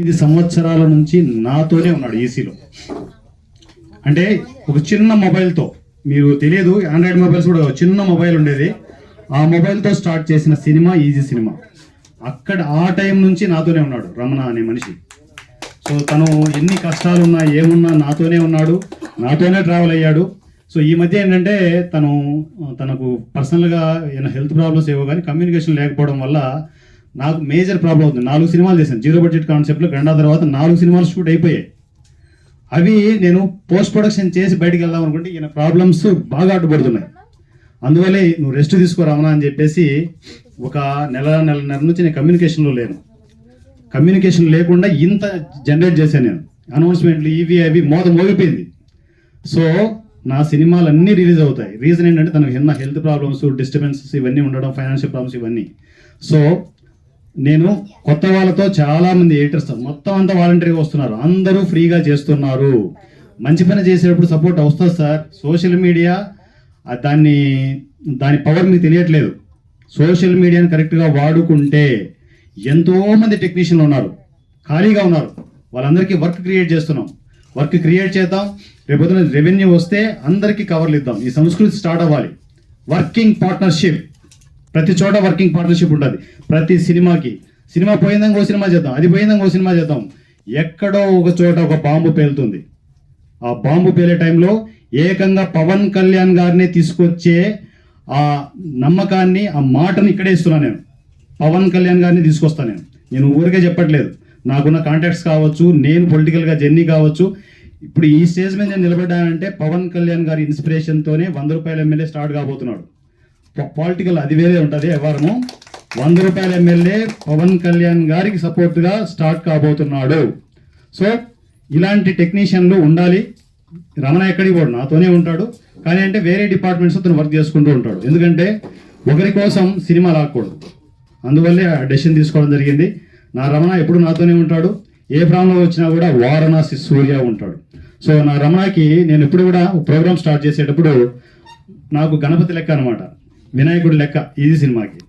8 సంవత్సరాల నుంచి నాతోనే ఉన్నాడు ఈసీలో. అంటే ఒక చిన్న మొబైల్తో, మీరు తెలియదు, ఆండ్రాయిడ్ మొబైల్స్ కూడా చిన్న మొబైల్ ఉండేది, ఆ మొబైల్తో స్టార్ట్ చేసిన సినిమా ఈజీ సినిమా. అక్కడ ఆ టైం నుంచి నాతోనే ఉన్నాడు రమణ అనే మనిషి. సో తను ఎన్ని కష్టాలున్నా ఏమున్నా నాతోనే ఉన్నాడు, నాతోనే ట్రావెల్ అయ్యాడు. సో ఈ మధ్య ఏంటంటే తనకు పర్సనల్గా ఏమైనా హెల్త్ ప్రాబ్లమ్స్ ఏవో కానీ కమ్యూనికేషన్ లేకపోవడం వల్ల నాకు మేజర్ ప్రాబ్లం అవుతుంది. 4 సినిమాలు చేశాను జీరో బడ్జెట్ కాన్సెప్ట్లో. గండా తర్వాత 4 సినిమాలు షూట్ అయిపోయాయి. అవి నేను పోస్ట్ ప్రొడక్షన్ చేసి బయటికి వెళ్దాం అనుకుంటే ఈయన ప్రాబ్లమ్స్ బాగా అడ్డుపడుతున్నాయి. అందువల్లే నువ్వు రెస్ట్ తీసుకోరామనా అని చెప్పేసి ఒక నెలన్నర నుంచి నేను కమ్యూనికేషన్లో లేను. కమ్యూనికేషన్ లేకుండా ఇంత జనరేట్ చేశాను నేను. అనౌన్స్మెంట్లు ఇవి అవి మోగిపోయింది. సో నా సినిమాలు అన్నీ రిలీజ్ అవుతాయి. రీజన్ ఏంటంటే తనకు ఎన్న హెల్త్ ప్రాబ్లమ్స్, డిస్టర్బెన్సెస్ ఇవన్నీ ఉండడం, ఫైనాన్షియల్ ప్రాబ్లమ్స్ ఇవన్నీ. సో నేను కొత్త వాళ్ళతో చాలా మంది ఎడిటర్స్ మొత్తం అంతా వాలంటరీగా వస్తున్నారు, అందరూ ఫ్రీగా చేస్తున్నారు. మంచి పని చేసేటప్పుడు సపోర్ట్ వస్తుంది సార్. సోషల్ మీడియా దాని పవర్ మీకు తెలియట్లేదు. సోషల్ మీడియాని కరెక్ట్గా వాడుకుంటే ఎంతోమంది టెక్నీషియన్లు ఉన్నారు, ఖాళీగా ఉన్నారు, వాళ్ళందరికీ వర్క్ క్రియేట్ చేస్తున్నాం. వర్క్ క్రియేట్ చేద్దాం, రేపొద్దున రెవెన్యూ వస్తే అందరికీ కవర్లు ఇద్దాం. ఈ సంస్కృతి స్టార్ట్ అవ్వాలి. వర్కింగ్ పార్ట్నర్షిప్, ప్రతి చోట వర్కింగ్ పార్ట్నర్షిప్ ఉంటుంది. ప్రతి సినిమా పోయిందాక ఓ సినిమా చేద్దాం, అది పోయిందాక ఓ సినిమా చేద్దాం. ఎక్కడో ఒక చోట ఒక బాంబు పేలుతుంది. ఆ బాంబు పేలే టైంలో ఏకంగా పవన్ కళ్యాణ్ గారిని తీసుకొచ్చే ఆ నమ్మకాన్ని, ఆ మాటను ఇక్కడే ఇస్తున్నాను నేను. పవన్ కళ్యాణ్ గారిని తీసుకొస్తాను నేను ఊరికే చెప్పట్లేదు. నాకున్న కాంటాక్ట్స్ కావచ్చు, నేను పొలిటికల్గా జర్నీ కావచ్చు. ఇప్పుడు ఈ స్టేజ్ మీద నేను నిలబడ్డానంటే పవన్ కళ్యాణ్ గారి ఇన్స్పిరేషన్తోనే 100 రూపాయల ఎమ్మెల్యే స్టార్ట్ కాబోతున్నాడు. పొలిటికల్ అది వేరే ఉంటుంది వ్యవహారము. 100 రూపాయల ఎమ్మెల్యే పవన్ కళ్యాణ్ గారికి సపోర్ట్గా స్టార్ట్ కాబోతున్నాడు. సో ఇలాంటి టెక్నీషియన్లు ఉండాలి. రమణ ఎక్కడికి పోడు, నాతోనే ఉంటాడు. కానీ అంటే వేరే డిపార్ట్మెంట్స్ అతను వర్క్ చేసుకుంటూ ఉంటాడు. ఎందుకంటే ఒకరి కోసం సినిమా లాక్కూడదు. అందువల్లే ఆ డెసిషన్ తీసుకోవడం జరిగింది. నా రమణ ఎప్పుడు నాతోనే ఉంటాడు. ఏ ప్రాబ్లం వచ్చినా కూడా వారణాసి సూర్య ఉంటాడు. సో నా రమణకి నేను ఎప్పుడు కూడా ప్రోగ్రామ్ స్టార్ట్ చేసేటప్పుడు నాకు గణపతి లెక్క అనమాట, వినాయకుడి లెక్క ఈజీ సినిమాకి.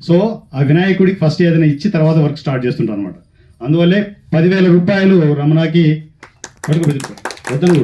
సో ఆ వినాయకుడికి ఫస్ట్ ఏదైనా ఇచ్చి తర్వాత వర్క్ స్టార్ట్ చేస్తుంటాను అనమాట. అందువల్లే 10,000 రూపాయలు రమణకి వద్దను